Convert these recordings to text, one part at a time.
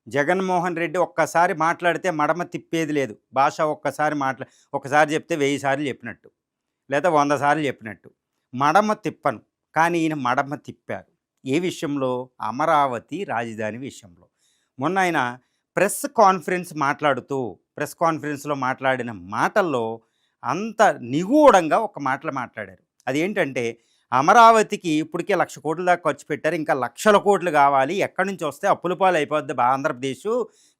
జగన్మోహన్ రెడ్డి ఒక్కసారి మాట్లాడితే మడమ తిప్పేది లేదు. భాష ఒకసారి చెప్తే 1000 సార్లు చెప్పినట్టు. లేదా 100 సార్లు చెప్పినట్టు. మడమ తిప్పను. కానీ ఈయన మడమ తిప్పారు. ఏ విషయంలో? అమరావతి రాజధాని విషయంలో. మొన్న ఆయన ప్రెస్ కాన్ఫరెన్స్‌లో మాట్లాడిన మాటల్లో అంత నిగూఢంగా ఒక మాటలు మాట్లాడారు. అదేంటంటే అమరావతికి ఇప్పటికే 1,00,00,000 దాకా ఖర్చు పెట్టారు. ఇంకా లక్షల కోట్లు కావాలి. ఎక్కడి నుంచి వస్తే అప్పుల పాలు అయిపోద్ది ఆంధ్రప్రదేశు.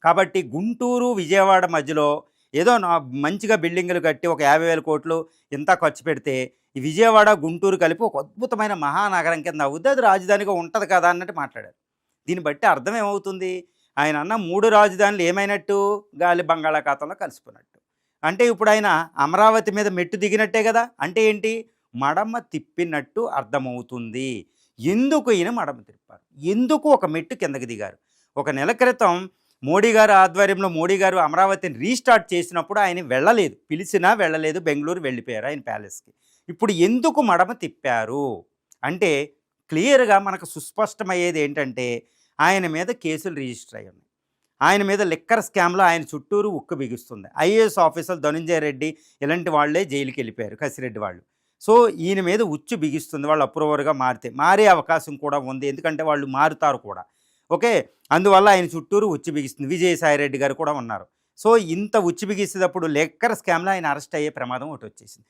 కాబట్టి గుంటూరు, విజయవాడ మధ్యలో ఏదో మంచిగా బిల్డింగులు కట్టి ఒక 50,000 కోట్లు ఇంత ఖర్చు పెడితే ఈ విజయవాడ, గుంటూరు కలిపి ఒక అద్భుతమైన మహానగరం కింద అవుద్ది. అది రాజధానిగా ఉంటది కదా అన్నట్టు మాట్లాడారు. దీన్ని బట్టి అర్థం ఏమవుతుంది? ఆయన అన్న 3 రాజధానులు ఏమైనట్టు? గాలి బంగాళాఖాతంలో కలిసిపోయినట్టు. అంటే ఇప్పుడు ఆయన అమరావతి మీద మెట్టు దిగినట్టే కదా! అంటే ఏంటి? మడమ తిప్పినట్టు అర్థమవుతుంది. ఎందుకు ఈయన మడమ తిప్పారు? ఎందుకు ఒక మెట్టు కిందకి దిగారు? ఒక నెల క్రితం మోడీ గారి ఆధ్వర్యంలో మోడీ గారు అమరావతిని రీస్టార్ట్ చేసినప్పుడు ఆయన వెళ్ళలేదు. పిలిచినా వెళ్ళలేదు. బెంగుళూరు వెళ్ళిపోయారు ఆయన ప్యాలెస్‌కి. ఇప్పుడు ఎందుకు మడమ తిప్పారు? అంటే క్లియర్‌గా మనకు సుస్పష్టమయ్యేది ఏంటంటే ఆయన మీద కేసులు రిజిస్టర్ అయ్యి ఉన్నాయి. ఆయన మీద లిక్కర్ స్కామ్‌లో ఆయన చుట్టూరు ఉక్కు బిగుస్తుంది. ఐఏఎస్ ఆఫీసర్ ధనుంజయ రెడ్డి ఇలాంటి వాళ్ళే జైలుకి వెళ్ళిపోయారు. కసిరెడ్డి వాళ్ళు. సో ఈయన మీద ఉచ్చు బిగిస్తుంది. వాళ్ళు అప్రూవర్‌గా మారే అవకాశం కూడా ఉంది. ఎందుకంటే వాళ్ళు మారుతారు కూడా. ఓకే. అందువల్ల ఆయన చుట్టూరు ఉచ్చు బిగిస్తుంది. విజయసాయి రెడ్డి గారు కూడా ఉన్నారు. సో ఇంత ఉచ్చు బిగిసేటప్పుడు లిక్కర్ స్కామ్‌లో ఆయన అరెస్ట్ అయ్యే ప్రమాదం ఒకటి వచ్చేసింది.